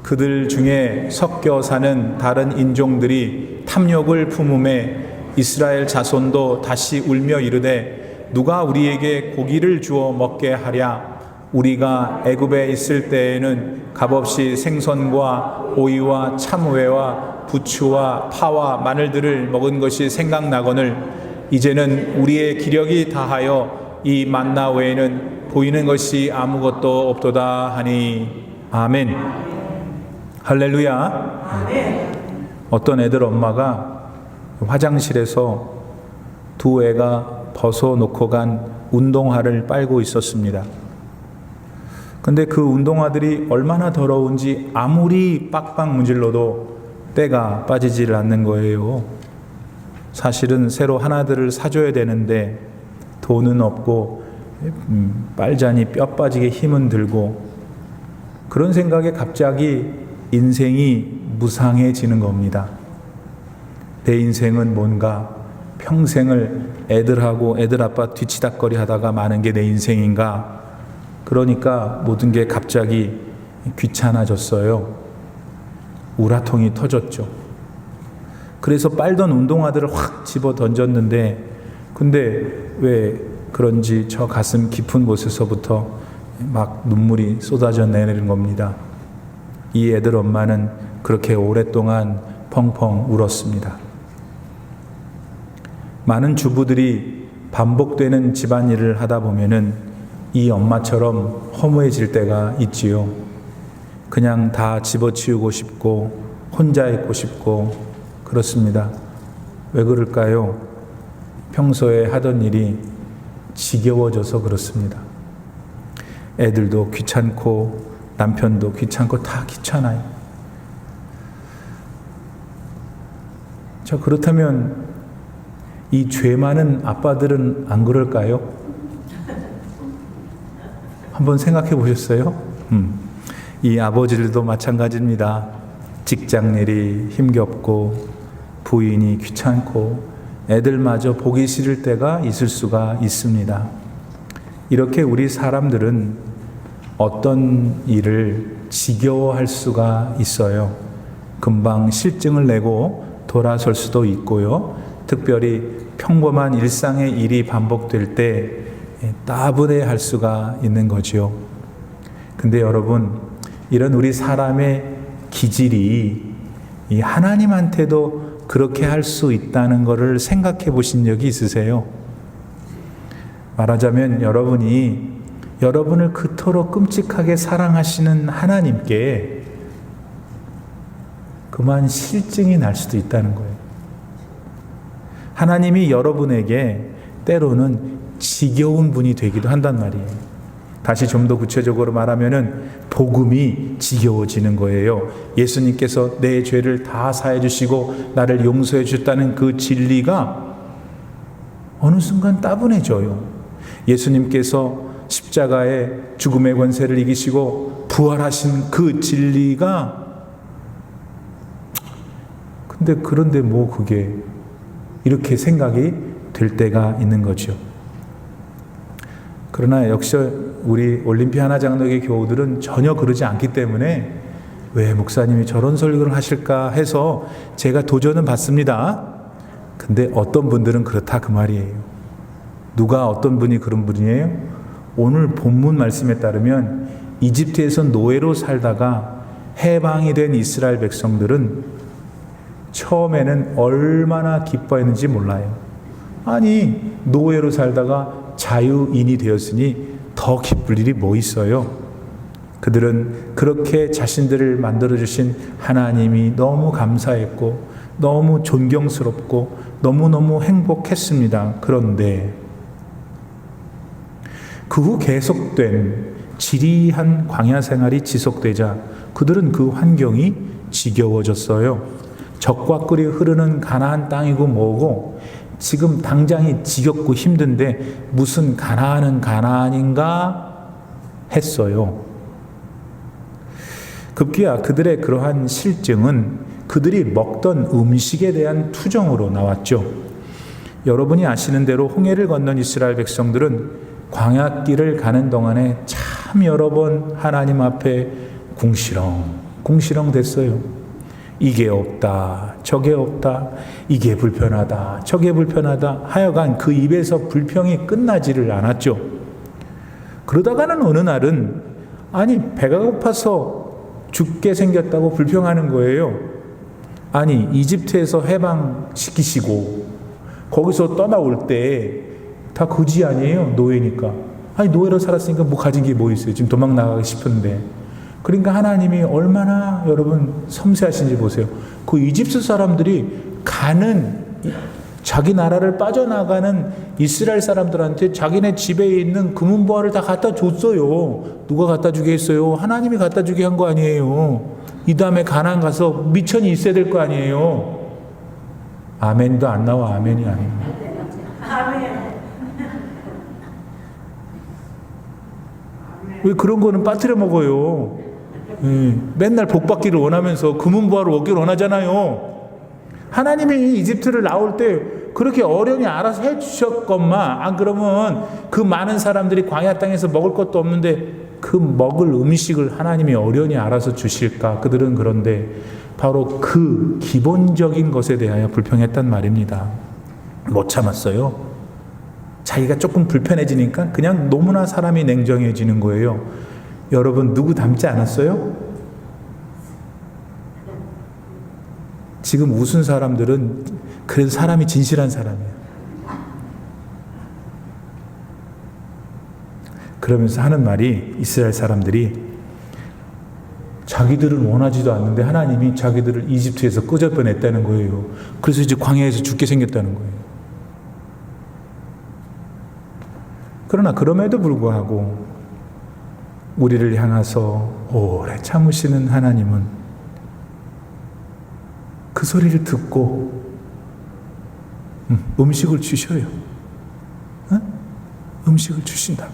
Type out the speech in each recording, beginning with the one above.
그들 중에 섞여 사는 다른 인종들이 탐욕을 품음에 이스라엘 자손도 다시 울며 이르되 누가 우리에게 고기를 주어 먹게 하랴. 우리가 애굽에 있을 때에는 값없이 생선과 오이와 참외와 부추와 파와 마늘들을 먹은 것이 생각나거늘 이제는 우리의 기력이 다하여 이 만나 외에는 보이는 것이 아무것도 없도다 하니. 아멘. 할렐루야. 아멘. 어떤 애들 엄마가 화장실에서 두 애가 벗어놓고 간 운동화를 빨고 있었습니다. 근데 그 운동화들이 얼마나 더러운지 아무리 빡빡 문질러도 때가 빠지질 않는 거예요. 사실은 새로 하나들을 사줘야 되는데 돈은 없고 빨자니 뼈 빠지게 힘은 들고, 그런 생각에 갑자기 인생이 무상해지는 겁니다. 내 인생은 뭔가, 평생을 애들하고 애들 아빠 뒤치다꺼리 하다가 마는 게 내 인생인가. 그러니까 모든 게 갑자기 귀찮아졌어요. 우라통이 터졌죠. 그래서 빨던 운동화들을 확 집어 던졌는데, 근데 왜 그런지 저 가슴 깊은 곳에서부터 막 눈물이 쏟아져 내리는 겁니다. 이 애들 엄마는 그렇게 오랫동안 펑펑 울었습니다. 많은 반복되는 집안일을 하다 보면은 이 엄마처럼 허무해질 때가 있지요. 그냥 다 집어치우고 싶고 혼자 있고 싶고 그렇습니다. 왜 그럴까요? 평소에 하던 일이 지겨워져서 그렇습니다. 애들도 귀찮고 남편도 귀찮고 다 귀찮아요. 자, 그렇다면 이 죄 많은 아빠들은 안 그럴까요? 한번 생각해 보셨어요? 이 아버지들도 마찬가지입니다. 직장일이 힘겹고 부인이 귀찮고 애들마저 보기 싫을 때가 있을 수가 있습니다. 이렇게 우리 사람들은 어떤 일을 지겨워할 수가 있어요. 금방 실증을 내고 돌아설 수도 있고요. 특별히 평범한 일상의 일이 반복될 때 따분해할 수가 있는 거지요. 근데 여러분, 이런 우리 사람의 기질이 이 하나님한테도 그렇게 할 수 있다는 것을 생각해 보신 적이 있으세요? 말하자면 여러분이 여러분을 그토록 끔찍하게 사랑하시는 하나님께 그만 실증이 날 수도 있다는 거예요. 하나님이 여러분에게 때로는 지겨운 분이 되기도 한단 말이에요. 다시 좀 더 구체적으로 말하면은 복음이 지겨워지는 거예요. 예수님께서 내 죄를 다 사해 주시고 나를 용서해 주셨다는 그 진리가 어느 순간 따분해져요. 예수님께서 십자가의 죽음의 권세를 이기시고 부활하신 그 진리가, 근데 그런데 뭐 그게 이렇게 생각이 될 때가 있는 거죠. 그러나 역시 우리 올림피아 하나장로교 교우들은 전혀 그러지 않기 때문에 왜 목사님이 저런 설교를 하실까 해서 제가 도전은 받습니다. 근데 어떤 분들은 그렇다 그 말이에요. 누가 어떤 분이 그런 분이에요? 오늘 본문 말씀에 따르면 이집트에서 노예로 살다가 해방이 된 이스라엘 백성들은 처음에는 얼마나 기뻐했는지 몰라요. 아니, 노예로 살다가 자유인이 되었으니 더 기쁠 일이 뭐 있어요? 그들은 그렇게 자신들을 만들어주신 하나님이 너무 감사했고 너무 존경스럽고 너무너무 행복했습니다. 그런데 그 후 계속된 지리한 광야 생활이 지속되자 그들은 그 환경이 지겨워졌어요. 적과 꿀이 흐르는 가나안 땅이고 뭐고 지금 당장이 지겹고 힘든데 무슨 가나안은 가나안인가 했어요. 급기야 그들의 그러한 실증은 그들이 먹던 음식에 대한 투정으로 나왔죠. 여러분이 아시는 대로 홍해를 건넌 이스라엘 백성들은 광야길을 가는 동안에 참 여러 번 하나님 앞에 궁시렁 궁시렁 됐어요. 이게 없다, 저게 없다, 이게 불편하다, 저게 불편하다, 하여간 그 입에서 불평이 끝나지를 않았죠. 그러다가는 어느 날은 아니 배가 고파서 죽게 생겼다고 불평하는 거예요. 아니 이집트에서 해방시키시고 거기서 떠나올 때 다 거지 아니에요? 노예니까. 아니 노예로 살았으니까 뭐 가진 게 뭐 있어요? 지금 도망 나가기 싶은데. 그러니까 하나님이 얼마나 여러분 섬세하신지 보세요. 그 이집트 사람들이 가는 자기 나라를 빠져나가는 이스라엘 사람들한테 자기네 집에 있는 금은보화를 다 갖다 줬어요. 누가 갖다 주게 했어요? 하나님이 갖다 주게 한 거 아니에요. 이 다음에 가나안 가서 미천이 있어야 될 거 아니에요. 아멘도 안 나와. 아멘이 아니에요. 왜 그런 거는 빠뜨려 먹어요? 맨날 복 받기를 원하면서 금은보화를 얻기를 원하잖아요. 하나님이 이집트를 나올 때 그렇게 어련히 알아서 해주셨건만 안 그러면 그 많은 사람들이 광야 땅에서 먹을 것도 없는데 그 먹을 음식을 하나님이 어련히 알아서 주실까? 그들은 그런데 바로 그 기본적인 것에 대하여 불평했단 말입니다. 못 참았어요. 자기가 조금 불편해지니까 그냥 너무나 사람이 냉정해지는 거예요. 여러분 누구 닮지 않았어요? 지금 웃은 사람들은 그래도 사람이 진실한 사람이에요. 그러면서 하는 말이 이스라엘 사람들이 자기들은 원하지도 않는데 하나님이 자기들을 이집트에서 끄집어냈다는 거예요. 그래서 이제 광야에서 죽게 생겼다는 거예요. 그러나 그럼에도 불구하고 우리를 향해서 오래 참으시는 하나님은 그 소리를 듣고 음식을 주셔요. 음식을 주신다.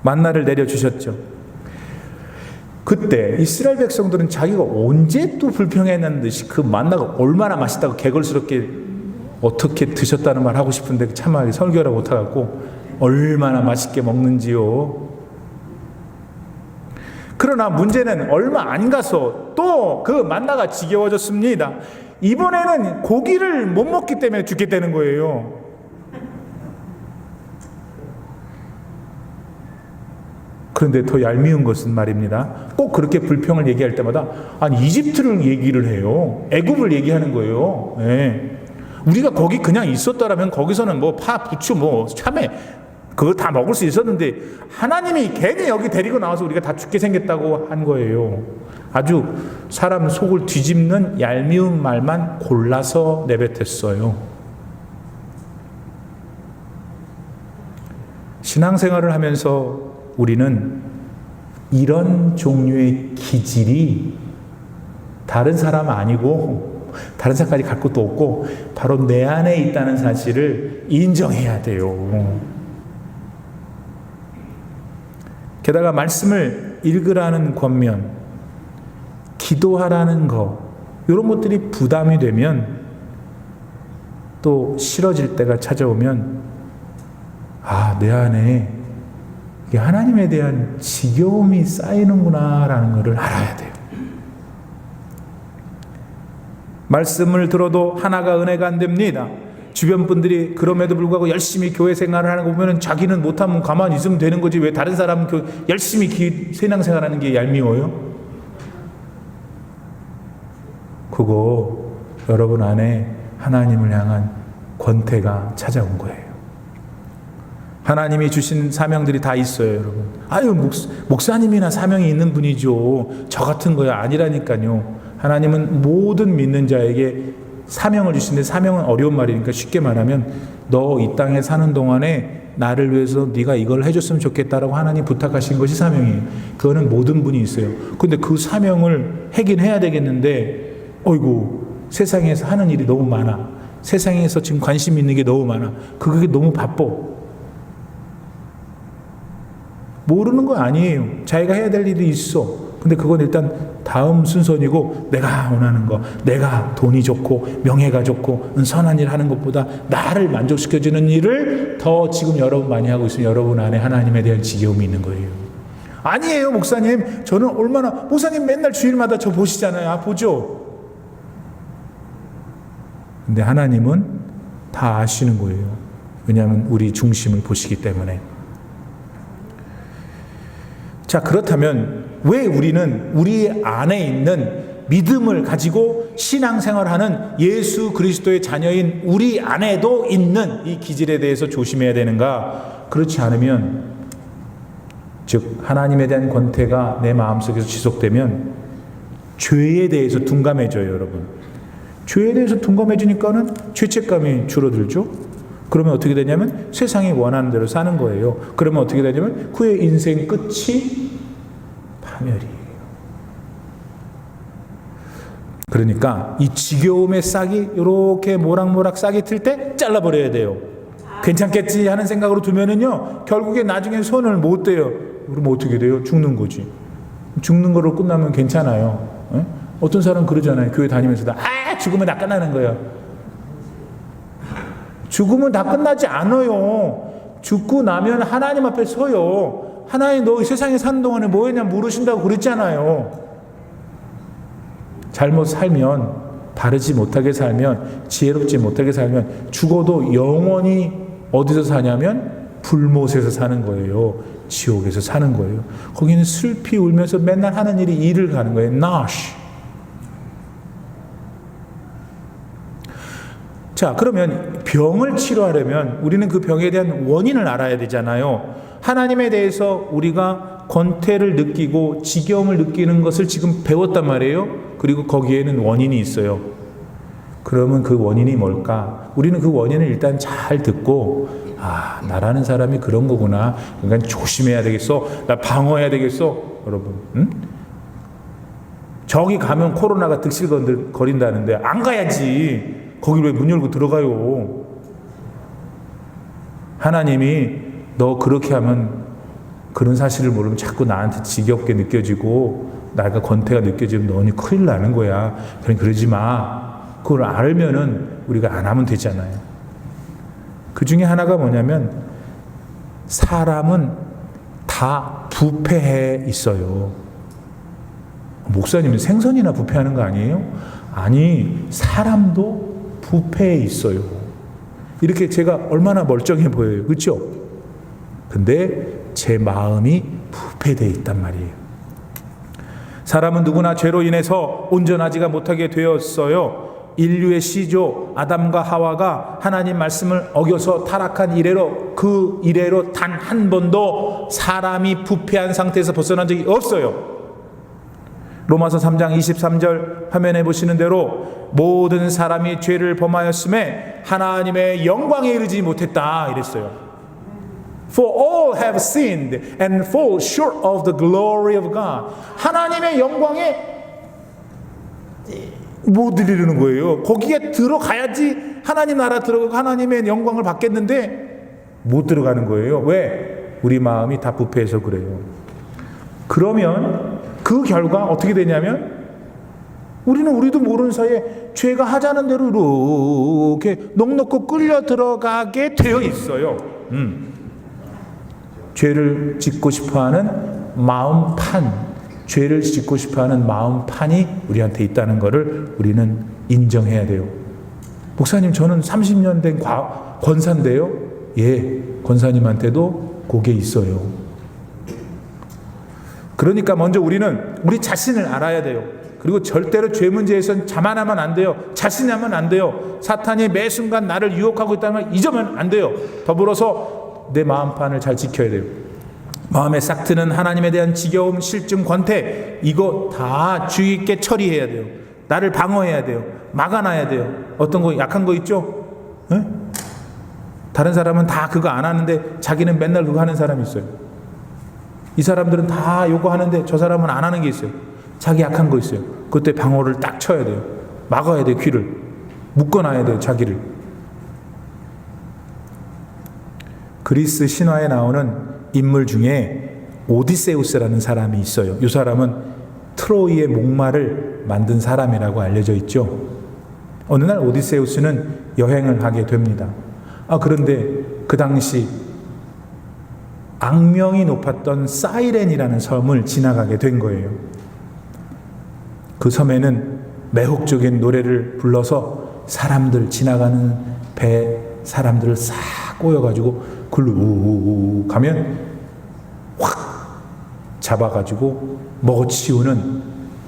만나를 내려주셨죠. 그때 이스라엘 백성들은 자기가 언제 또 불평했는 듯이 그 만나가 얼마나 맛있다고 개걸스럽게 어떻게 드셨다는 말 하고 싶은데 참아 설교를 못하고 얼마나 맛있게 먹는지요. 그러나 문제는 얼마 안 가서 또 그 만나가 지겨워졌습니다. 이번에는 고기를 못 먹기 때문에 죽게 되는 거예요. 그런데 더 얄미운 것은 말입니다. 꼭 그렇게 불평을 얘기할 때마다 아니 이집트를 얘기를 해요. 애굽을 얘기하는 거예요. 네. 우리가 거기 그냥 있었다라면 거기서는 뭐 파, 부추, 뭐 참외 그거 다 먹을 수 있었는데 하나님이 괜히 여기 데리고 나와서 우리가 다 죽게 생겼다고 한 거예요. 아주 사람 속을 뒤집는 얄미운 말만 골라서 내뱉었어요. 신앙생활을 하면서 우리는 이런 종류의 기질이 다른 사람 아니고 다른 사람까지 갈 것도 없고 바로 내 안에 있다는 사실을 인정해야 돼요. 게다가 말씀을 읽으라는 권면, 기도하라는 거 이런 것들이 부담이 되면 또 싫어질 때가 찾아오면 내 안에 이게 하나님에 대한 지겨움이 쌓이는구나라는 것을 알아야 돼요. 말씀을 들어도 하나가 은혜가 안 됩니다. 주변 분들이 그럼에도 불구하고 열심히 교회 생활을 하는 거 보면 자기는 못하면 가만히 있으면 되는 거지 왜 다른 사람은 열심히 신앙생활하는 게 얄미워요? 그거 여러분 안에 하나님을 향한 권태가 찾아온 거예요. 하나님이 주신 사명들이 다 있어요, 여러분. 목사님이나 사명이 있는 분이죠. 저 같은 거야 아니라니까요. 하나님은 모든 믿는 자에게 사명을 주시는데 사명은 어려운 말이니까 쉽게 말하면 너 이 땅에 사는 동안에 나를 위해서 네가 이걸 해줬으면 좋겠다라고 하나님 부탁하신 것이 사명이에요. 그거는 모든 분이 있어요. 근데 그 사명을 하긴 해야 되겠는데 세상에서 하는 일이 너무 많아. 세상에서 지금 관심 있는 게 너무 많아. 그게 너무 바빠. 모르는 거 아니에요. 자기가 해야 될 일이 있어. 근데 그건 일단 다음 순서이고 내가 원하는 거, 내가 돈이 좋고 명예가 좋고 선한 일 하는 것보다 나를 만족시켜주는 일을 더 지금 여러분 많이 하고 있으면 여러분 안에 하나님에 대한 지겨움이 있는 거예요. 아니에요, 목사님. 저는 얼마나, 목사님 맨날 주일마다 저 보시잖아요. 아, 보죠. 근데 하나님은 다 아시는 거예요. 왜냐하면 우리 중심을 보시기 때문에. 자, 그렇다면 왜 우리는 우리 안에 있는 믿음을 가지고 신앙생활하는 예수 그리스도의 자녀인 우리 안에도 있는 이 기질에 대해서 조심해야 되는가? 그렇지 않으면, 즉 하나님에 대한 권태가 내 마음속에서 지속되면 죄에 대해서 둔감해져요, 여러분. 죄에 대해서 둔감해지니까는 죄책감이 줄어들죠. 그러면 어떻게 되냐면 세상이 원하는 대로 사는 거예요. 그러면 어떻게 되냐면 그의 인생 끝이 파멸이에요. 그러니까 이 지겨움의 싹이 이렇게 모락모락 싹이 틀 때 잘라버려야 돼요. 괜찮겠지 하는 생각으로 두면은요, 결국에 나중에 손을 못 대요. 그럼 어떻게 돼요? 죽는 거지. 죽는 거로 끝나면 괜찮아요. 에? 어떤 사람 그러잖아요. 교회 다니면서도 죽으면 다 끝나는 거예요. 죽으면 다 끝나지 않아요. 죽고 나면 하나님 앞에 서요. 하나님, 너 세상에 사는 동안에 뭐 했냐 물으신다고 그랬잖아요. 잘못 살면, 바르지 못하게 살면, 지혜롭지 못하게 살면 죽어도 영원히 어디서 사냐면 불못에서 사는 거예요. 지옥에서 사는 거예요. 거기는 슬피 울면서 맨날 하는 일이 일을 가는 거예요. 나시. 자, 그러면 병을 치료하려면 우리는 그 병에 대한 원인을 알아야 되잖아요. 하나님에 대해서 우리가 권태를 느끼고 지겨움을 느끼는 것을 지금 배웠단 말이에요. 그리고 거기에는 원인이 있어요. 그러면 그 원인이 뭘까? 우리는 그 원인을 일단 잘 듣고, 아, 나라는 사람이 그런 거구나. 그러니까 조심해야 되겠어. 나 방어해야 되겠어. 여러분, 응? 저기 가면 코로나가 득실거린다는데 안 가야지. 거기 왜 문 열고 들어가요? 하나님이 너 그렇게 하면, 그런 사실을 모르면 자꾸 나한테 지겹게 느껴지고 나가 권태가 느껴지면 너는 큰일 나는 거야. 그러지 마. 그걸 알면은 우리가 안 하면 되잖아요. 그 중에 하나가 뭐냐면, 사람은 다 부패해 있어요. 목사님은 생선이나 부패하는 거 아니에요? 아니, 사람도 부패해 있어요. 이렇게 제가 얼마나 멀쩡해 보여요. 그렇죠? 근데 제 마음이 부패되어 있단 말이에요. 사람은 누구나 죄로 인해서 온전하지가 못하게 되었어요. 인류의 시조 아담과 하와가 하나님 말씀을 어겨서 타락한 이래로, 그 이래로 단 한 번도 사람이 부패한 상태에서 벗어난 적이 없어요. 로마서 3장 23절 화면에 보시는 대로 모든 사람이 죄를 범하였음에 하나님의 영광에 이르지 못했다 이랬어요. For all have sinned and fall short of the glory of God. 하나님의 영광에 못 이르는 거예요. 거기에 들어가야지 하나님 나라 들어가고 하나님의 영광을 받겠는데 못 들어가는 거예요. 왜? 우리 마음이 다 부패해서 그래요. 그러면 그 결과 어떻게 되냐면, 우리도 모르는 사이에 죄가 하자는 대로 이렇게 넉넉히 끌려 들어가게 되어 있어요. 죄를 짓고 싶어하는 마음판, 죄를 짓고 싶어하는 마음판이 우리한테 있다는 것을 우리는 인정해야 돼요. 목사님, 저는 30년 된 권사인데요. 예, 권사님한테도 그게 있어요. 그러니까 먼저 우리는 우리 자신을 알아야 돼요. 그리고 절대로 죄 문제에선 자만하면 안 돼요. 자신하면 안 돼요. 사탄이 매 순간 나를 유혹하고 있다는 걸 잊으면 안 돼요. 더불어서 내 마음판을 잘 지켜야 돼요. 마음에 싹 트는 하나님에 대한 지겨움, 실증, 권태, 이거 다 주의 있게 처리해야 돼요. 나를 방어해야 돼요. 막아놔야 돼요. 어떤 거 약한 거 있죠? 에? 다른 사람은 다 그거 안 하는데 자기는 맨날 그거 하는 사람이 있어요. 이 사람들은 다 요거 하는데 저 사람은 안 하는 게 있어요. 자기 약한 거 있어요. 그때 방어를 딱 쳐야 돼요. 막아야 돼요. 귀를 묶어놔야 돼요. 자기를. 그리스 신화에 나오는 인물 중에 오디세우스라는 사람이 있어요. 이 사람은 트로이의 목마를 만든 사람이라고 알려져 있죠. 어느 날 오디세우스는 여행을 하게 됩니다. 그런데 그 당시 악명이 높았던 사이렌이라는 섬을 지나가게 된 거예요. 그 섬에는 매혹적인 노래를 불러서 사람들 지나가는 배 사람들을 싹 꼬여가지고 글로 우우우 가면 확 잡아가지고 먹어치우는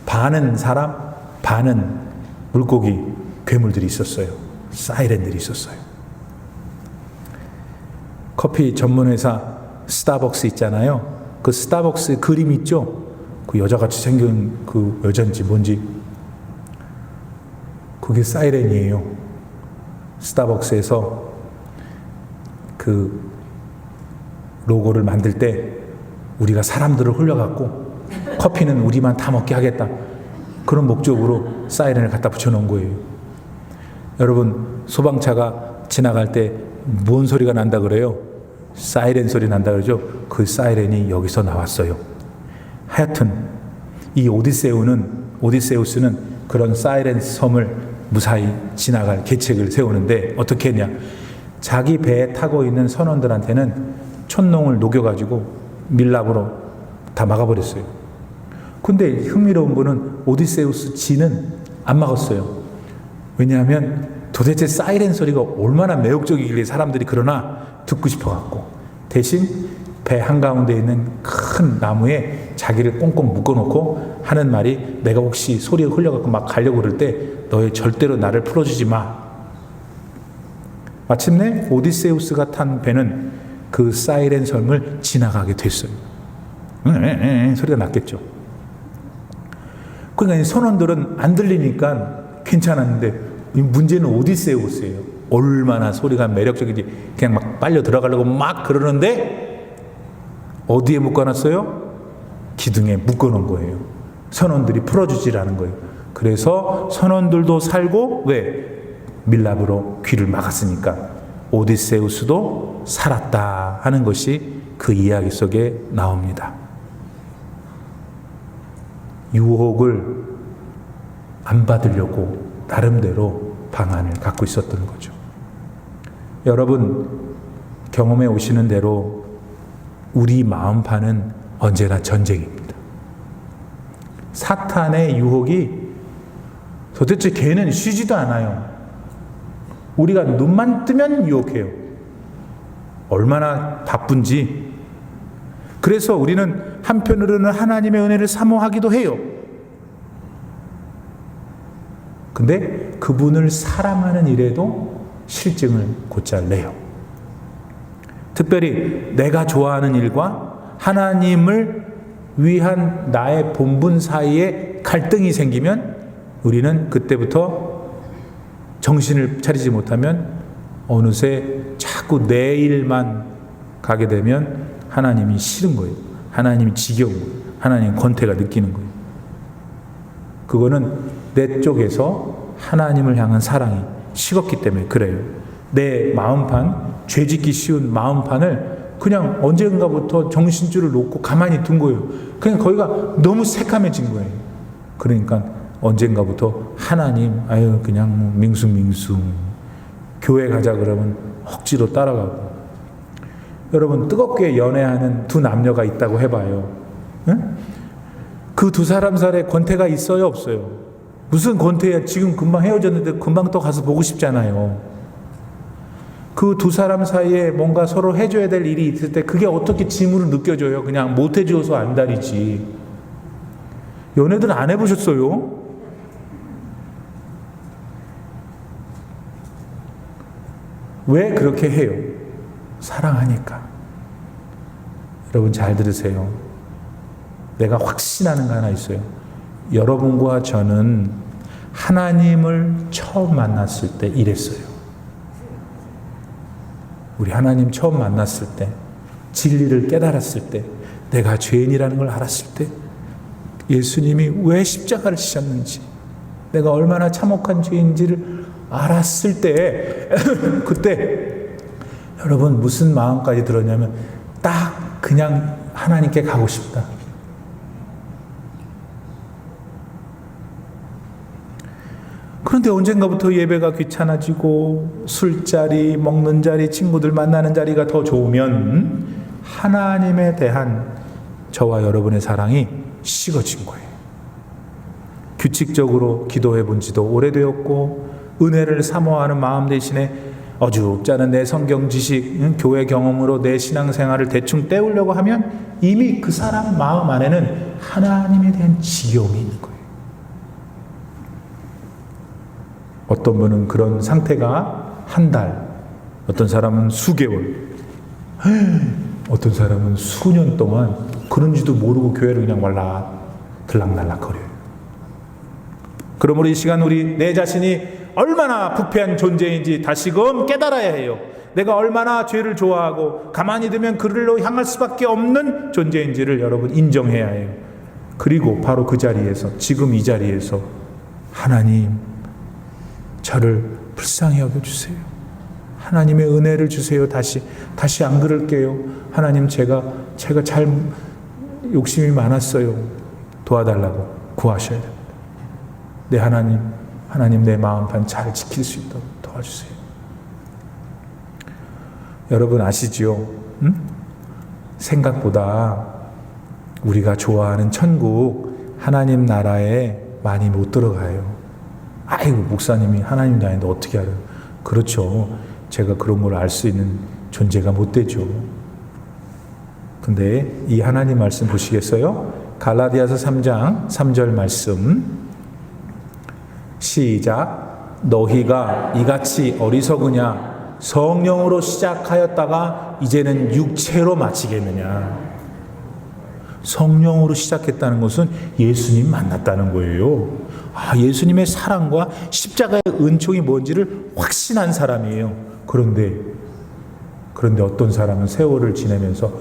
반은 사람 반은 물고기 괴물들이 있었어요. 사이렌들이 있었어요. 커피 전문회사 스타벅스 있잖아요. 그 스타벅스 그림 있죠? 그 여자같이 생긴 그 여잔지 뭔지 그게 사이렌이에요. 스타벅스에서 그 로고를 만들 때 우리가 사람들을 흘려갖고 커피는 우리만 다 먹게 하겠다. 그런 목적으로 사이렌을 갖다 붙여놓은 거예요. 여러분 소방차가 지나갈 때 뭔 소리가 난다 그래요? 사이렌 소리 난다 그러죠? 그 사이렌이 여기서 나왔어요. 하여튼 이 오디세우스는 그런 사이렌 섬을 무사히 지나갈 계책을 세우는데 어떻게 했냐? 자기 배에 타고 있는 선원들한테는 촛농을 녹여가지고 밀랍으로 다 막아버렸어요. 근데 흥미로운 거는 오디세우스 지는 안 막았어요. 왜냐하면 도대체 사이렌 소리가 얼마나 매혹적이길래 사람들이 그러나 듣고 싶어갖고 대신 배 한가운데 있는 큰 나무에 자기를 꽁꽁 묶어놓고 하는 말이 내가 혹시 소리가 흘려갖고 막 가려고 그럴 때 너희 절대로 나를 풀어주지 마. 마침내 오디세우스가 탄 배는 그 사이렌 섬을 지나가게 됐어요. 소리가 났겠죠. 그러니까 선원들은 안 들리니까 괜찮았는데 문제는 오디세우스예요. 얼마나 소리가 매력적인지 그냥 막 빨려 들어가려고 막 그러는데 어디에 묶어놨어요? 기둥에 묶어놓은 거예요. 선원들이 풀어주질 않은 거예요. 그래서 선원들도 살고 왜? 밀랍으로 귀를 막았으니까 오디세우스도 살았다 하는 것이 그 이야기 속에 나옵니다. 유혹을 안 받으려고 나름대로 방안을 갖고 있었던 거죠. 여러분 경험해 오시는 대로 우리 마음판은 언제나 전쟁입니다. 사탄의 유혹이 도대체 걔는 쉬지도 않아요. 우리가 눈만 뜨면 유혹해요. 얼마나 바쁜지. 그래서 우리는 한편으로는 하나님의 은혜를 사모하기도 해요. 근데 그분을 사랑하는 일에도 실증을 곧잘 내요. 특별히 내가 좋아하는 일과 하나님을 위한 나의 본분 사이에 갈등이 생기면 우리는 그때부터 정신을 차리지 못하면 어느새 자꾸 내 일만 가게 되면 하나님이 싫은 거예요. 하나님이 지겨운 거예요. 하나님 권태가 느끼는 거예요. 그거는 내 쪽에서 하나님을 향한 사랑이 식었기 때문에 그래요. 내 마음판, 죄짓기 쉬운 마음판을 그냥 언젠가부터 정신줄을 놓고 가만히 둔 거예요. 그냥 거기가 너무 새카매진 거예요. 그러니까 언젠가부터 하나님, 아유 그냥 뭐 밍숭밍숭 교회 가자 그러면 억지로 따라가고. 여러분 뜨겁게 연애하는 두 남녀가 있다고 해봐요. 응? 그 두 사람 사이에 권태가 있어요 없어요? 무슨 권태야. 지금 금방 헤어졌는데 금방 또 가서 보고 싶잖아요. 그 두 사람 사이에 뭔가 서로 해줘야 될 일이 있을 때 그게 어떻게 짐으로 느껴져요? 그냥 못 해줘서 안달이지. 연애들 안 해보셨어요? 왜 그렇게 해요? 사랑하니까. 여러분 잘 들으세요. 내가 확신하는 거 하나 있어요. 여러분과 저는 하나님을 처음 만났을 때 이랬어요. 우리 하나님 처음 만났을 때, 진리를 깨달았을 때, 내가 죄인이라는 걸 알았을 때, 예수님이 왜 십자가를 지셨는지, 내가 얼마나 참혹한 죄인지를 알았을 때 그때 여러분 무슨 마음까지 들었냐면 딱 그냥 하나님께 가고 싶다. 그런데 언젠가부터 예배가 귀찮아지고 술자리, 먹는 자리, 친구들 만나는 자리가 더 좋으면 하나님에 대한 저와 여러분의 사랑이 식어진 거예요. 규칙적으로 기도해 본 지도 오래되었고 은혜를 사모하는 마음 대신에 어줍지 않은 내 성경 지식, 교회 경험으로 내 신앙생활을 대충 때우려고 하면 이미 그 사람 마음 안에는 하나님에 대한 지겨움이 있는 거예요. 어떤 분은 그런 상태가 한 달, 어떤 사람은 수개월, 어떤 사람은 수년 동안 그런지도 모르고 교회를 그냥 들락날락거려요. 그러므로 이 시간 우리 내 자신이 얼마나 부패한 존재인지 다시금 깨달아야 해요. 내가 얼마나 죄를 좋아하고 가만히 두면 그를 향할 수밖에 없는 존재인지를 여러분 인정해야 해요. 그리고 바로 그 자리에서, 지금 이 자리에서 하나님 저를 불쌍히 여겨주세요. 하나님의 은혜를 주세요. 다시 안 그럴게요. 하나님 제가 잘 욕심이 많았어요. 도와달라고 구하셔야 됩니다. 네, 하나님 내 마음판 잘 지킬 수 있도록 도와주세요. 여러분 아시지요? 생각보다 우리가 좋아하는 천국 하나님 나라에 많이 못 들어가요. 아이고 목사님이 하나님 나라인데 어떻게 알아요? 그렇죠. 제가 그런 걸 알 수 있는 존재가 못 되죠. 근데 이 하나님 말씀 보시겠어요? 갈라디아서 3장 3절 말씀 시작. 너희가 이같이 어리석으냐? 성령으로 시작하였다가 이제는 육체로 마치겠느냐? 성령으로 시작했다는 것은 예수님 만났다는 거예요. 예수님의 사랑과 십자가의 은총이 뭔지를 확신한 사람이에요. 그런데 어떤 사람은 세월을 지내면서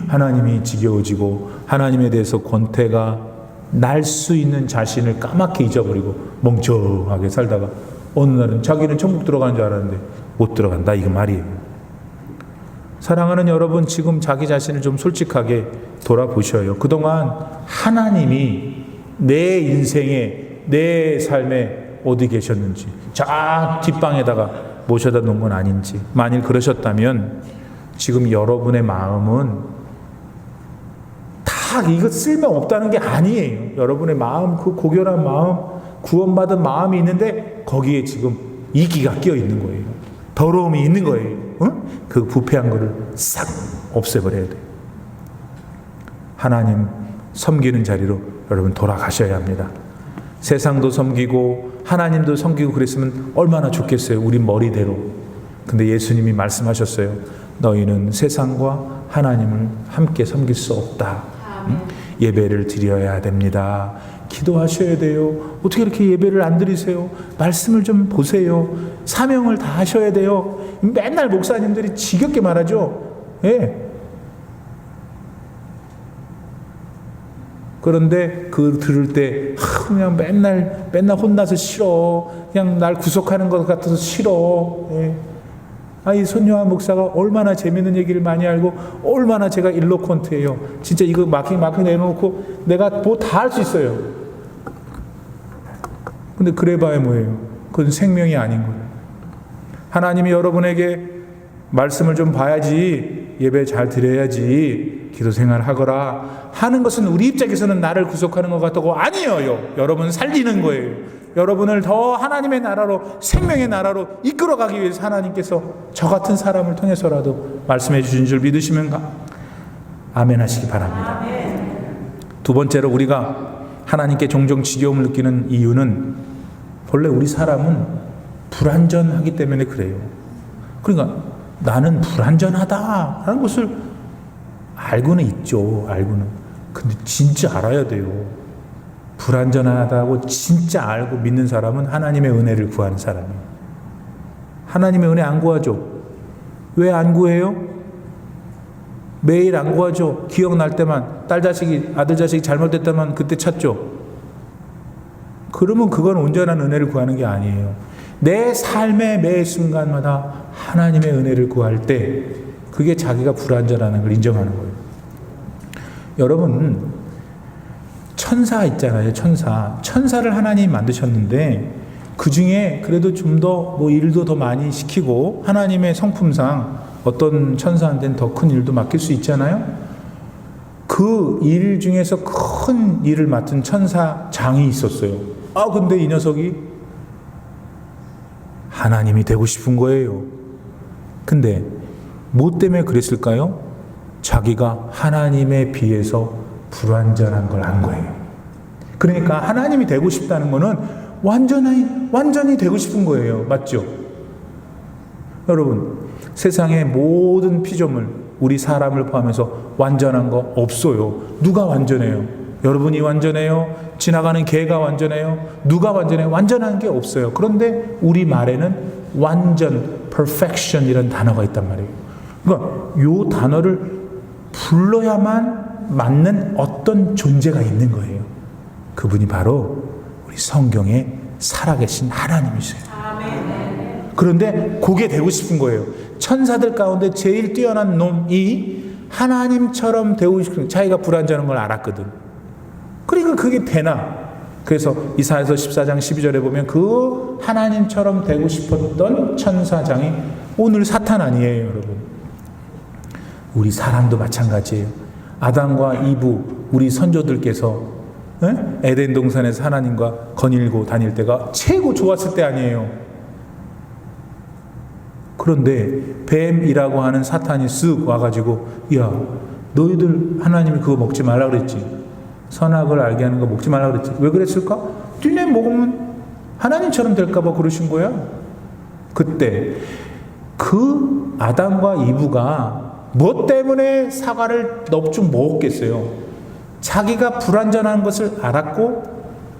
하나님이 지겨워지고 하나님에 대해서 권태가 날 수 있는 자신을 까맣게 잊어버리고 멍청하게 살다가 어느 날은 자기는 천국 들어가는 줄 알았는데 못 들어간다, 이거 말이에요. 사랑하는 여러분, 지금 자기 자신을 좀 솔직하게 돌아보셔요. 그동안 하나님이 내 인생에, 내 삶에 어디 계셨는지, 저 뒷방에다가 모셔다 놓은 건 아닌지, 만일 그러셨다면 지금 여러분의 마음은 이거 쓸모없다는 게 아니에요. 여러분의 마음, 그 고결한 마음, 구원받은 마음이 있는데 거기에 지금 이기가 끼어 있는 거예요. 더러움이 있는 거예요. 그 부패한 거를 싹 없애버려야 돼요. 하나님 섬기는 자리로 여러분 돌아가셔야 합니다. 세상도 섬기고 하나님도 섬기고 그랬으면 얼마나 좋겠어요. 우리 머리대로. 근데 예수님이 말씀하셨어요. 너희는 세상과 하나님을 함께 섬길 수 없다. 예배를 드려야 됩니다. 기도하셔야 돼요. 어떻게 이렇게 예배를 안 드리세요? 말씀을 좀 보세요. 사명을 다 하셔야 돼요. 맨날 목사님들이 지겹게 말하죠. 예. 그런데 그 들을 때 그냥 맨날 혼나서 싫어. 그냥 날 구속하는 것 같아서 싫어. 예. 이 손요한 목사가 얼마나 재밌는 얘기를 많이 알고 얼마나 제가 일로콘트예요. 진짜 이거 마킹 내놓고 내가 뭐 다 할 수 있어요. 근데 그래봐야 뭐예요? 그건 생명이 아닌 거예요. 하나님이 여러분에게 말씀을 좀 봐야지, 예배 잘 드려야지, 기도 생활 하거라 하는 것은 우리 입장에서는 나를 구속하는 것 같다고 아니에요. 여러분 살리는 거예요. 여러분을 더 하나님의 나라로, 생명의 나라로 이끌어가기 위해서 하나님께서 저 같은 사람을 통해서라도 말씀해 주신 줄 믿으시면 아멘 하시기 바랍니다. 두 번째로 우리가 하나님께 종종 지겨움을 느끼는 이유는 본래 우리 사람은 불완전하기 때문에 그래요. 그러니까 나는 불완전하다라는 것을 알고는 있죠. 알고는. 근데 진짜 알아야 돼요. 불완전하다고 진짜 알고 믿는 사람은 하나님의 은혜를 구하는 사람이에요. 하나님의 은혜 안 구하죠? 왜 안 구해요? 매일 안 구하죠? 기억날 때만, 아들 자식이 잘못됐다면 그때 찾죠? 그러면 그건 온전한 은혜를 구하는 게 아니에요. 내 삶의 매 순간마다 하나님의 은혜를 구할 때 그게 자기가 불완전하는 걸 인정하는 거예요. 여러분, 천사 있잖아요. 천사를 하나님이 만드셨는데 그 중에 그래도 좀 더 일도 더 많이 시키고 하나님의 성품상 어떤 천사한테는 더 큰 일도 맡길 수 있잖아요. 그 일 중에서 큰 일을 맡은 천사장이 있었어요. 근데 이 녀석이 하나님이 되고 싶은 거예요. 근데 뭐 때문에 그랬을까요? 자기가 하나님에 비해서 불완전한 걸 안 거예요. 그러니까 하나님이 되고 싶다는 거는 완전히 되고 싶은 거예요. 맞죠? 여러분, 세상의 모든 피조물, 우리 사람을 포함해서 완전한 거 없어요. 누가 완전해요? 여러분이 완전해요? 지나가는 개가 완전해요? 누가 완전해요? 완전한 게 없어요. 그런데 우리 말에는 완전, perfection 이런 단어가 있단 말이에요. 그러니까 이 단어를 불러야만 맞는 어떤 존재가 있는 거예요. 그분이 바로 우리 성경에 살아계신 하나님이세요. 그런데 그게 되고 싶은 거예요. 천사들 가운데 제일 뛰어난 놈이 하나님처럼 되고 싶은, 자기가 불완전한 걸 알았거든. 그러니까 그게 되나? 그래서 이사야서 14장 12절에 보면 그 하나님처럼 되고 싶었던 천사장이 오늘 사탄 아니에요, 여러분. 우리 사람도 마찬가지예요. 아담과 이브, 우리 선조들께서 에덴 동산에서 하나님과 거닐고 다닐 때가 최고 좋았을 때 아니에요. 그런데 뱀이라고 하는 사탄이 쓱 와가지고, 야, 너희들 하나님이 그거 먹지 말라 그랬지. 선악을 알게 하는 거 먹지 말라 그랬지. 왜 그랬을까? 니네 먹으면 하나님처럼 될까봐 그러신 거야. 그때 그 아담과 이브가 뭐 때문에 사과를 넙죽 먹었겠어요? 자기가 불완전한 것을 알았고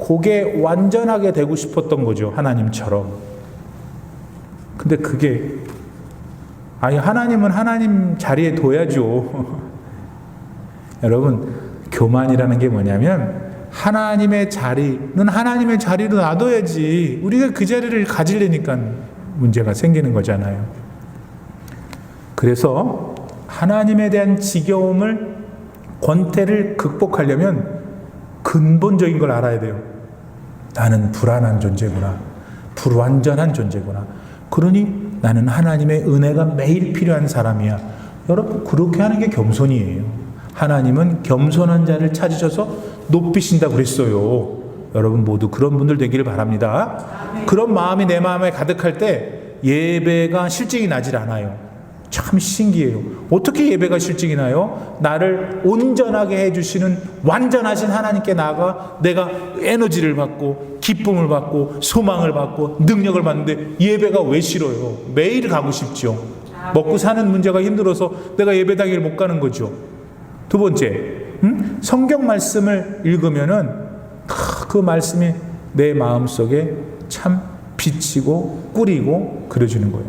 그게 완전하게 되고 싶었던 거죠. 하나님처럼. 근데 그게 하나님은 하나님 자리에 둬야죠. 여러분, 교만이라는 게 뭐냐면 하나님의 자리는 하나님의 자리로 놔둬야지 우리가 그 자리를 가지려니까 문제가 생기는 거잖아요. 그래서 하나님에 대한 지겨움을, 권태를 극복하려면 근본적인 걸 알아야 돼요. 나는 불완한 존재구나. 불완전한 존재구나. 그러니 나는 하나님의 은혜가 매일 필요한 사람이야. 여러분, 그렇게 하는 게 겸손이에요. 하나님은 겸손한 자를 찾으셔서 높이신다고 그랬어요. 여러분 모두 그런 분들 되기를 바랍니다. 그런 마음이 내 마음에 가득할 때 예배가 실증이 나질 않아요. 참 신기해요. 어떻게 예배가 실증이 나요? 나를 온전하게 해주시는 완전하신 하나님께 나아가 내가 에너지를 받고 기쁨을 받고 소망을 받고 능력을 받는데 예배가 왜 싫어요? 매일 가고 싶죠. 먹고 사는 문제가 힘들어서 내가 예배당일 못 가는 거죠. 두 번째, 성경 말씀을 읽으면은 그 말씀이 내 마음속에 참 비치고 꾸리고 그려주는 거예요.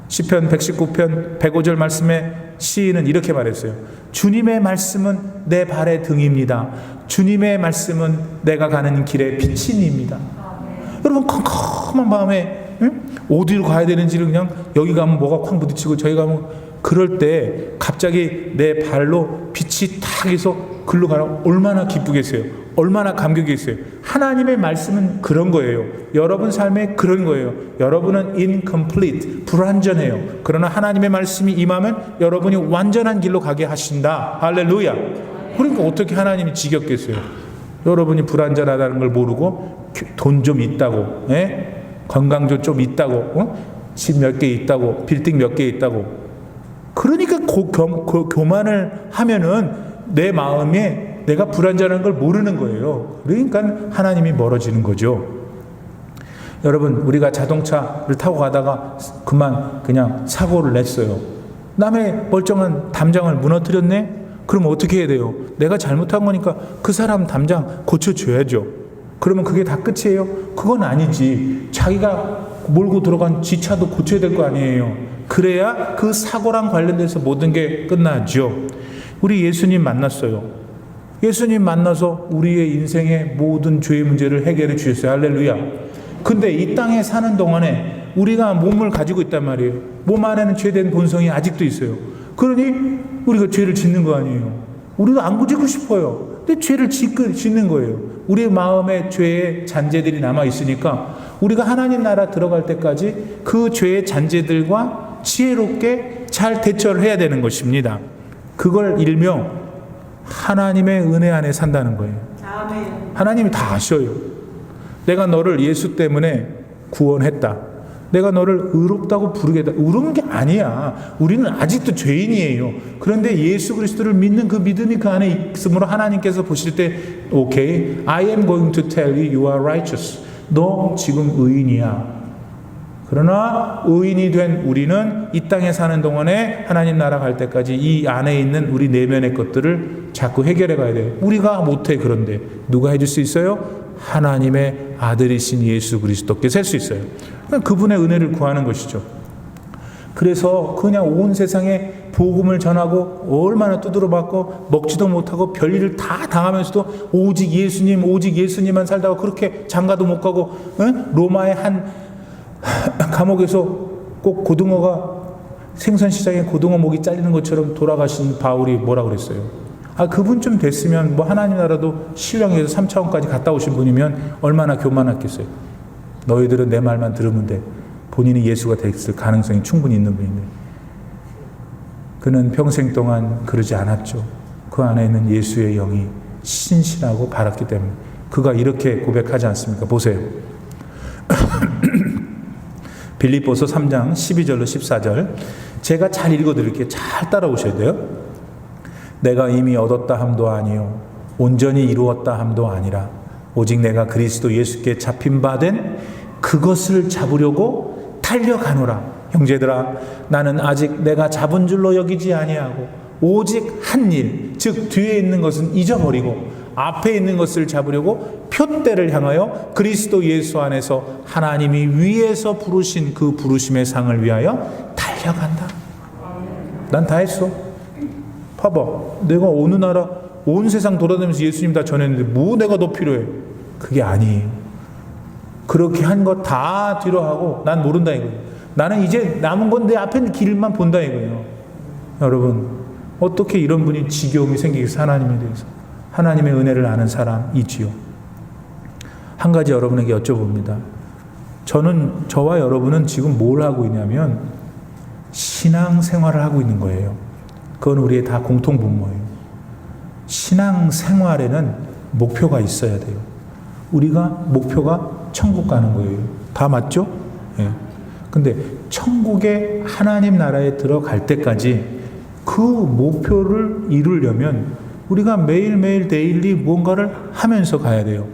시편 119편 105절 말씀에 시인은 이렇게 말했어요. 주님의 말씀은 내 발의 등입니다. 주님의 말씀은 내가 가는 길의 빛입니다. 여러분, 컴컴한 밤에 어디로 가야 되는지를 그냥 여기 가면 뭐가 쾅 부딪히고 저기 가면, 그럴 때 갑자기 내 발로 빛이 탁 해서 글로 가라. 얼마나 기쁘겠어요. 얼마나 감격이겠어요. 하나님의 말씀은 그런 거예요. 여러분 삶에 그런 거예요. 여러분은 incomplete, 불완전해요. 그러나 하나님의 말씀이 임하면 여러분이 완전한 길로 가게 하신다. 할렐루야. 그러니까 어떻게 하나님이 지겹겠어요. 여러분이 불완전하다는 걸 모르고 돈 좀 있다고, 건강도 좀 있다고, 집 몇 개 있다고, 빌딩 몇 개 있다고. 그러니까 교만을 하면은 내 마음에 내가 불완전한 걸 모르는 거예요. 그러니까 하나님이 멀어지는 거죠. 여러분, 우리가 자동차를 타고 가다가 그냥 사고를 냈어요. 남의 멀쩡한 담장을 무너뜨렸네? 그럼 어떻게 해야 돼요? 내가 잘못한 거니까 그 사람 담장 고쳐줘야죠. 그러면 그게 다 끝이에요? 그건 아니지. 자기가 몰고 들어간 지차도 고쳐야 될 거 아니에요. 그래야 그 사고랑 관련돼서 모든 게 끝나죠. 우리 예수님 만났어요. 예수님 만나서 우리의 인생의 모든 죄의 문제를 해결해 주셨어요. 할렐루야. 근데 이 땅에 사는 동안에 우리가 몸을 가지고 있단 말이에요. 몸 안에는 죄된 본성이 아직도 있어요. 그러니 우리가 죄를 짓는 거 아니에요. 우리도 안 짓고 싶어요. 근데 죄를 짓는 거예요. 우리 마음에 죄의 잔재들이 남아 있으니까 우리가 하나님 나라 들어갈 때까지 그 죄의 잔재들과 지혜롭게 잘 대처를 해야 되는 것입니다. 그걸 일명 하나님의 은혜 안에 산다는 거예요. 하나님이 다 아셔요. 내가 너를 예수 때문에 구원했다. 내가 너를 의롭다고 부르겠다. 의로운 게 아니야. 우리는 아직도 죄인이에요. 그런데 예수 그리스도를 믿는 그 믿음이 그 안에 있으므로 하나님께서 보실 때 오케이, I am going to tell you you are righteous. 너 지금 의인이야. 그러나 의인이 된 우리는 이 땅에 사는 동안에 하나님 나라 갈 때까지 이 안에 있는 우리 내면의 것들을 자꾸 해결해 가야 돼요. 우리가 못해. 그런데 누가 해줄 수 있어요? 하나님의 아들이신 예수 그리스도께서 할 수 있어요. 그분의 은혜를 구하는 것이죠. 그래서 그냥 온 세상에 복음을 전하고 얼마나 두드려 맞고 먹지도 못하고 별일을 다 당하면서도 오직 예수님만 살다가 그렇게 장가도 못 가고, 로마의 한 감옥에서 꼭 고등어가 생선시장에 고등어 목이 잘리는 것처럼 돌아가신 바울이 뭐라 그랬어요? 그분 좀 됐으면 뭐 하나님 나라도 신령에서 3차원까지 갔다 오신 분이면 얼마나 교만했겠어요. 너희들은 내 말만 들으면 돼. 본인이 예수가 됐을 가능성이 충분히 있는 분인데 그는 평생 동안 그러지 않았죠. 그 안에 있는 예수의 영이 신실하고 바랐기 때문에 그가 이렇게 고백하지 않습니까? 보세요. 빌립보서 3장 12절로 14절 제가 잘 읽어드릴게요. 잘 따라오셔야 돼요. 내가 이미 얻었다 함도 아니요 온전히 이루었다 함도 아니라 오직 내가 그리스도 예수께 잡힌 바 된 그것을 잡으려고 달려가노라. 형제들아, 나는 아직 내가 잡은 줄로 여기지 아니하고 오직 한 일, 즉 뒤에 있는 것은 잊어버리고 앞에 있는 것을 잡으려고 표대를 향하여 그리스도 예수 안에서 하나님이 위에서 부르신 그 부르심의 상을 위하여 달려간다. 난 다 했어. 봐봐, 내가 어느 나라 온 세상 돌아다니면서 예수님 다 전했는데 뭐 내가 더 필요해? 그게 아니에요. 그렇게 한 거 다 뒤로 하고 난 모른다 이거예요. 나는 이제 남은 건 내 앞에 있는 길만 본다 이거예요. 여러분, 어떻게 이런 분이 지겨움이 생기겠어요? 하나님에 대해서. 하나님의 은혜를 아는 사람이지요. 한 가지 여러분에게 여쭤봅니다. 저와 여러분은 지금 뭘 하고 있냐면 신앙생활을 하고 있는 거예요. 그건 우리의 다 공통분모예요. 신앙생활에는 목표가 있어야 돼요. 우리가 목표가 천국 가는 거예요. 다 맞죠? 예. 근데 천국에 하나님 나라에 들어갈 때까지 그 목표를 이루려면 우리가 매일매일 데일리 뭔가를 하면서 가야 돼요.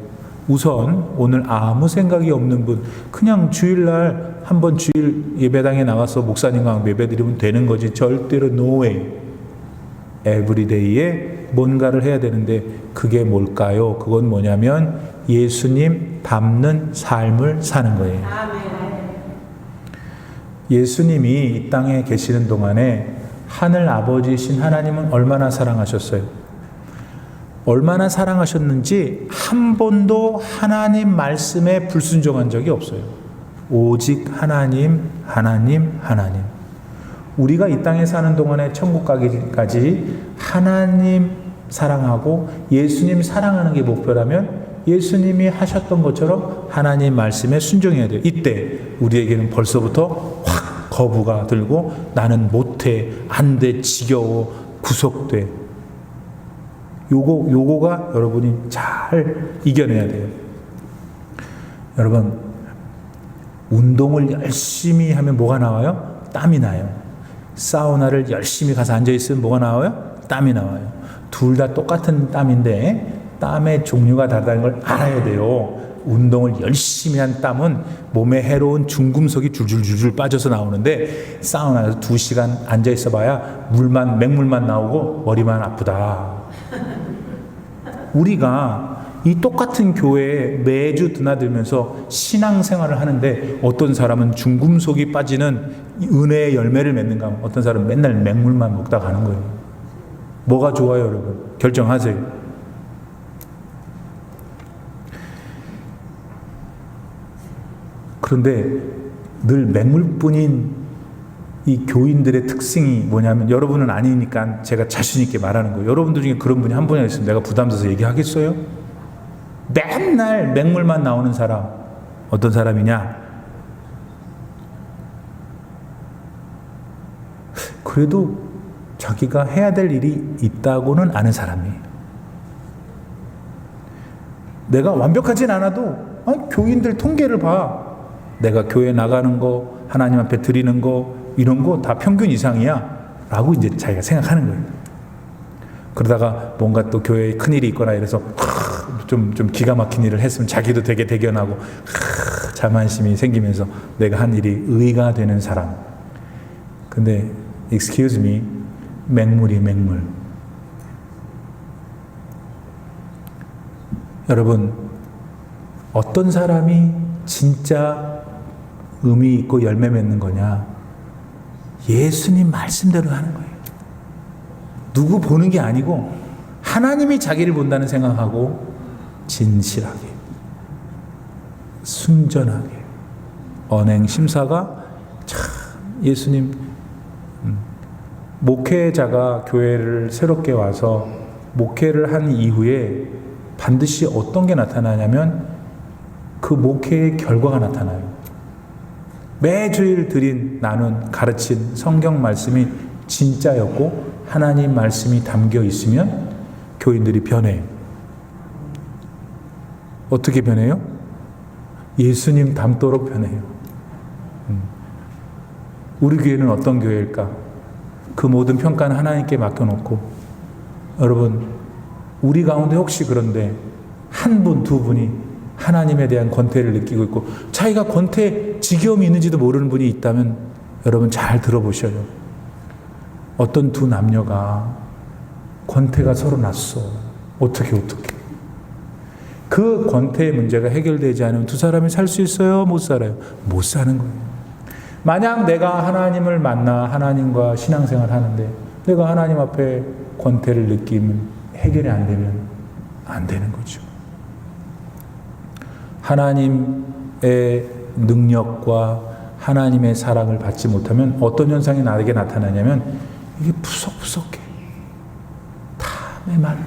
우선 오늘 아무 생각이 없는 분, 그냥 주일날 한번 주일 예배당에 나가서 목사님과 예배드리면 되는 거지. 절대로 no way. 에브리데이에 뭔가를 해야 되는데 그게 뭘까요? 그건 뭐냐면 예수님 닮는 삶을 사는 거예요. 예수님이 이 땅에 계시는 동안에 하늘 아버지이신 하나님은 얼마나 사랑하셨어요? 얼마나 사랑하셨는지 한 번도 하나님 말씀에 불순종한 적이 없어요. 오직 하나님, 하나님, 하나님. 우리가 이 땅에 사는 동안에 천국 가기까지 하나님 사랑하고 예수님 사랑하는 게 목표라면 예수님이 하셨던 것처럼 하나님 말씀에 순종해야 돼요. 이때 우리에게는 벌써부터 확 거부가 들고 나는 못해, 안 돼, 지겨워, 구속돼. 요거가 여러분이 잘 이겨내야 돼요. 여러분, 운동을 열심히 하면 뭐가 나와요? 땀이 나요. 사우나를 열심히 가서 앉아있으면 뭐가 나와요? 땀이 나와요. 둘 다 똑같은 땀인데 땀의 종류가 다르다는 걸 알아야 돼요. 운동을 열심히 한 땀은 몸에 해로운 중금속이 줄줄줄줄 빠져서 나오는데 사우나에서 2시간 앉아있어 봐야 맹물만 나오고 머리만 아프다. 우리가 이 똑같은 교회에 매주 드나들면서 신앙생활을 하는데 어떤 사람은 중금속이 빠지는 은혜의 열매를 맺는가 하면 어떤 사람은 맨날 맹물만 먹다 가는 거예요. 뭐가 좋아요, 여러분? 결정하세요. 그런데 늘 맹물뿐인 이 교인들의 특징이 뭐냐면, 여러분은 아니니까 제가 자신 있게 말하는 거예요. 여러분들 중에 그런 분이 한 분이 있으면 내가 부담돼서 얘기하겠어요? 맨날 맹물만 나오는 사람, 어떤 사람이냐? 그래도 자기가 해야 될 일이 있다고는 아는 사람이에요. 내가 완벽하진 않아도 교인들 통계를 봐. 내가 교회 나가는 거, 하나님 앞에 드리는 거, 이런 거 다 평균 이상이야 라고 이제 자기가 생각하는 거예요. 그러다가 뭔가 또 교회에 큰일이 있거나 이래서 좀 기가 막힌 일을 했으면 자기도 되게 대견하고 자만심이 생기면서 내가 한 일이 의가 되는 사람. 근데 excuse me, 맹물이 맹물. 여러분, 어떤 사람이 진짜 의미 있고 열매 맺는 거냐? 예수님 말씀대로 하는 거예요. 누구 보는 게 아니고 하나님이 자기를 본다는 생각하고 진실하게, 순전하게, 언행 심사가 참 예수님. 목회자가 교회를 새롭게 와서 목회를 한 이후에 반드시 어떤 게 나타나냐면 그 목회의 결과가 나타나요. 매주일 나눈 가르친 성경 말씀이 진짜였고 하나님 말씀이 담겨 있으면 교인들이 변해요. 어떻게 변해요? 예수님 닮도록 변해요. 우리 교회는 어떤 교회일까? 그 모든 평가는 하나님께 맡겨놓고, 여러분, 우리 가운데 혹시 그런데 한 분, 두 분이 하나님에 대한 권태를 느끼고 있고 자기가 권태 지겨움이 있는지도 모르는 분이 있다면 여러분 잘 들어보셔요. 어떤 두 남녀가 권태가 서로 났어. 어떻게 그 권태의 문제가 해결되지 않으면 두 사람이 살 수 있어요? 못 살아요? 못 사는 거예요. 만약 내가 하나님을 만나 하나님과 신앙생활 하는데 내가 하나님 앞에 권태를 느끼면 해결이 안 되면 안 되는 거죠. 하나님의 능력과 하나님의 사랑을 받지 못하면 어떤 현상이 나에게 나타나냐면 이게 푸석푸석해. 다 메말라.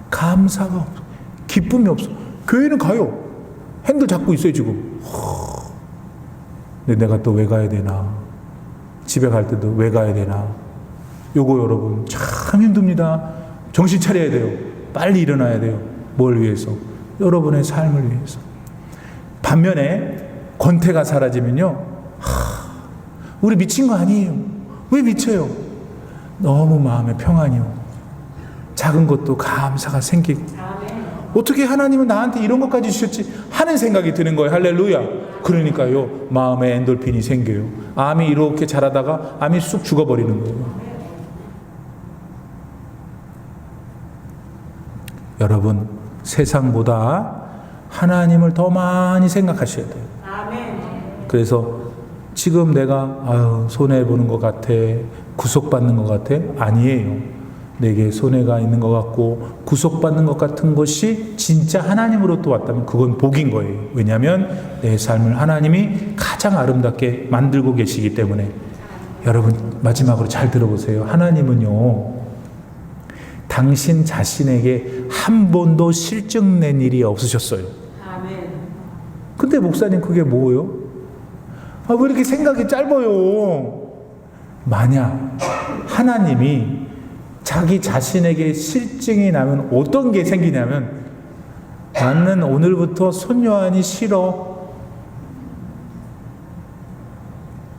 감사가 없어. 기쁨이 없어. 교회는 가요. 핸들 잡고 있어요 지금. 근데 내가 또 왜 가야 되나? 집에 갈 때도 왜 가야 되나? 요거 여러분 참 힘듭니다. 정신 차려야 돼요. 빨리 일어나야 돼요. 뭘 위해서? 여러분의 삶을 위해서. 반면에 권태가 사라지면요, 우리 미친 거 아니에요. 왜 미쳐요? 너무 마음에 평안이요. 작은 것도 감사가 생기고, 어떻게 하나님은 나한테 이런 것까지 주셨지 하는 생각이 드는 거예요. 할렐루야. 그러니까요, 마음에 엔돌핀이 생겨요. 암이 이렇게 자라다가 암이 쑥 죽어버리는 거예요. 여러분, 세상보다 하나님을 더 많이 생각하셔야 돼요. 그래서 지금 내가 손해보는 것 같아, 구속받는 것 같아? 아니에요. 내게 손해가 있는 것 같고 구속받는 것 같은 것이 진짜 하나님으로부터 왔다면 그건 복인 거예요. 왜냐하면 내 삶을 하나님이 가장 아름답게 만들고 계시기 때문에. 여러분, 마지막으로 잘 들어보세요. 하나님은요, 당신 자신에게 한 번도 실증낸 일이 없으셨어요. 근데 목사님 그게 뭐예요? 왜 이렇게 생각이 짧아요? 만약 하나님이 자기 자신에게 실증이 나면 어떤 게 생기냐면, 나는 오늘부터 손요한이 싫어.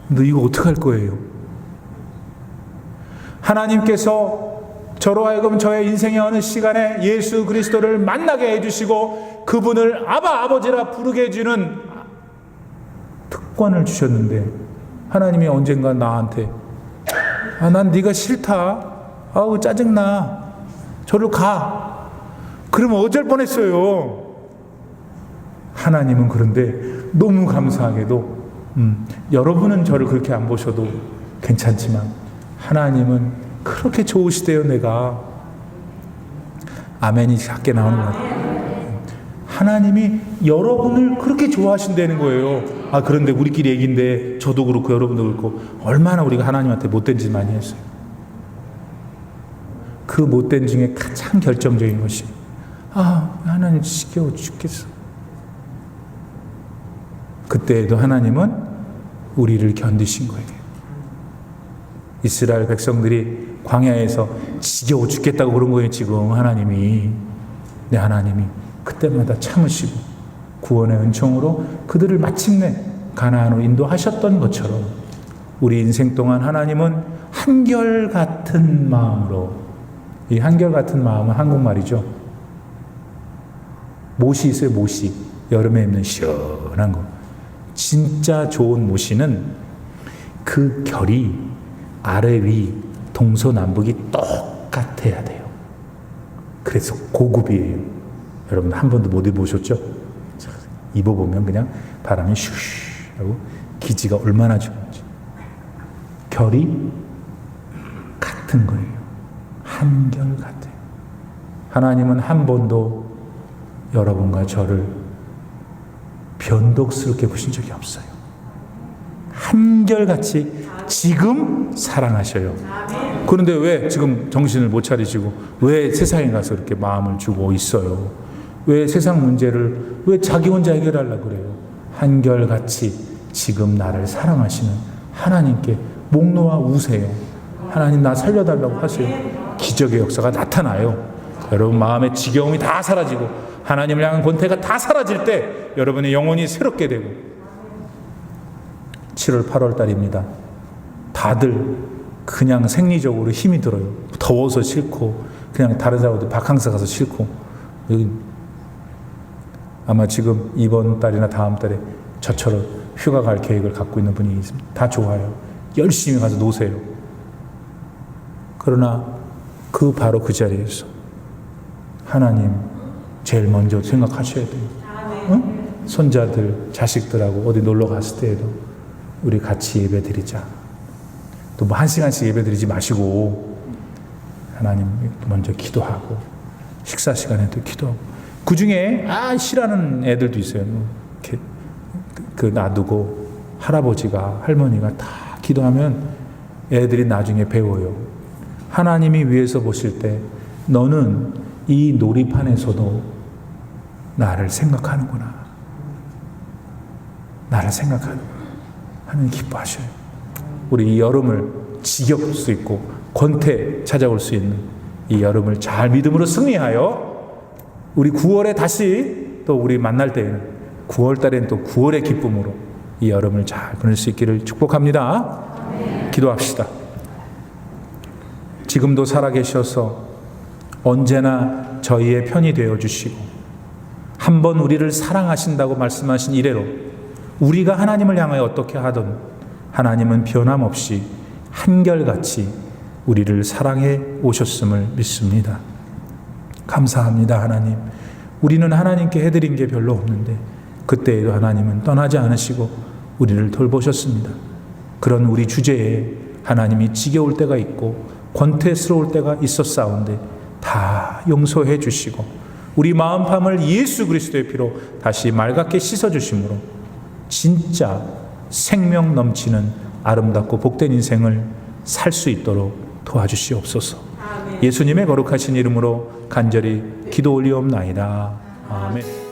너 이거 어떡할 거예요? 하나님께서 저로 하여금 저의 인생의 어느 시간에 예수 그리스도를 만나게 해주시고 그분을 아버지라 부르게 해주는 특권을 주셨는데, 하나님이 언젠가 나한테 난 네가 싫다, 짜증나, 저리로 가, 그러면 어쩔 뻔했어요. 하나님은 그런데 너무 감사하게도 여러분은 저를 그렇게 안 보셔도 괜찮지만 하나님은 그렇게 좋으시대요. 내가 아멘이 작게 나오는 것 같아요. 하나님이 여러분을 그렇게 좋아하신다는 거예요. 그런데 우리끼리 얘기인데 저도 그렇고 여러분도 그렇고 얼마나 우리가 하나님한테 못된 짓 많이 했어요. 그 못된 중에 가장 결정적인 것이 하나님 지겨워 죽겠어. 그때에도 하나님은 우리를 견디신 거예요. 이스라엘 백성들이 광야에서 지겨워 죽겠다고 그런 거예요. 지금 하나님이, 내 하나님이 그때마다 참으시고 구원의 은총으로 그들을 마침내 가나안으로 인도하셨던 것처럼 우리 인생 동안 하나님은 한결같은 마음으로, 이 한결같은 마음은 한국말이죠. 못이 있어요. 못이, 여름에 입는 시원한 거. 진짜 좋은 모시는 그 결이 아래 위 동서남북이 똑같아야 돼요. 그래서 고급이에요. 여러분 한 번도 못 입어보셨죠? 입어보면 그냥 바람이 슈슈 하고 기지가 얼마나 좋은지. 결이 같은 거예요. 한결 같아요. 하나님은 한 번도 여러분과 저를 변덕스럽게 보신 적이 없어요. 한결같이 지금 사랑하셔요. 그런데 왜 지금 정신을 못 차리시고 왜 세상에 가서 이렇게 마음을 주고 있어요? 왜 세상 문제를 왜 자기 혼자 해결하려고 그래요? 한결같이 지금 나를 사랑하시는 하나님께 목 놓아 우세요. 하나님 나 살려달라고 하세요. 기적의 역사가 나타나요. 여러분 마음의 지겨움이 다 사라지고 하나님을 향한 권태가 다 사라질 때 여러분의 영혼이 새롭게 되고. 7월 8월 달입니다. 다들 그냥 생리적으로 힘이 들어요. 더워서 싫고 그냥 다른 사람들 바캉스 가서 싫고. 여기 아마 지금 이번 달이나 다음 달에 저처럼 휴가 갈 계획을 갖고 있는 분이 있습니다. 다 좋아요. 열심히 가서 노세요. 그러나 바로 그 자리에서 하나님 제일 먼저 생각하셔야 돼요. 응? 손자들, 자식들하고 어디 놀러 갔을 때에도 우리 같이 예배 드리자. 또 뭐 1시간씩 예배 드리지 마시고 하나님 먼저 기도하고 식사 시간에도 기도하고. 그 중에 싫어하는 애들도 있어요. 이렇게 놔두고 할아버지가 할머니가 다 기도하면 애들이 나중에 배워요. 하나님이 위에서 보실 때 너는 이 놀이판에서도 나를 생각하는구나. 나를 생각하는구나. 하나님 기뻐하셔요. 우리 이 여름을 지겨울 수 있고 권태 찾아올 수 있는 이 여름을 잘 믿음으로 승리하여 우리 9월에 다시 또 우리 만날 때에는 9월 달엔 또 9월의 기쁨으로 이 여름을 잘 보낼 수 있기를 축복합니다. 기도합시다. 지금도 살아계셔서 언제나 저희의 편이 되어주시고 한번 우리를 사랑하신다고 말씀하신 이래로 우리가 하나님을 향하여 어떻게 하든 하나님은 변함없이 한결같이 우리를 사랑해 오셨음을 믿습니다. 감사합니다. 하나님, 우리는 하나님께 해드린 게 별로 없는데 그때에도 하나님은 떠나지 않으시고 우리를 돌보셨습니다. 그런 우리 주제에 하나님이 지겨울 때가 있고 권태스러울 때가 있었사온데 다 용서해 주시고 우리 마음팜을 예수 그리스도의 피로 다시 맑게 씻어주심으로 진짜 생명 넘치는 아름답고 복된 인생을 살 수 있도록 도와주시옵소서. 예수님의 거룩하신 이름으로 간절히 기도 올리옵나이다. 아멘.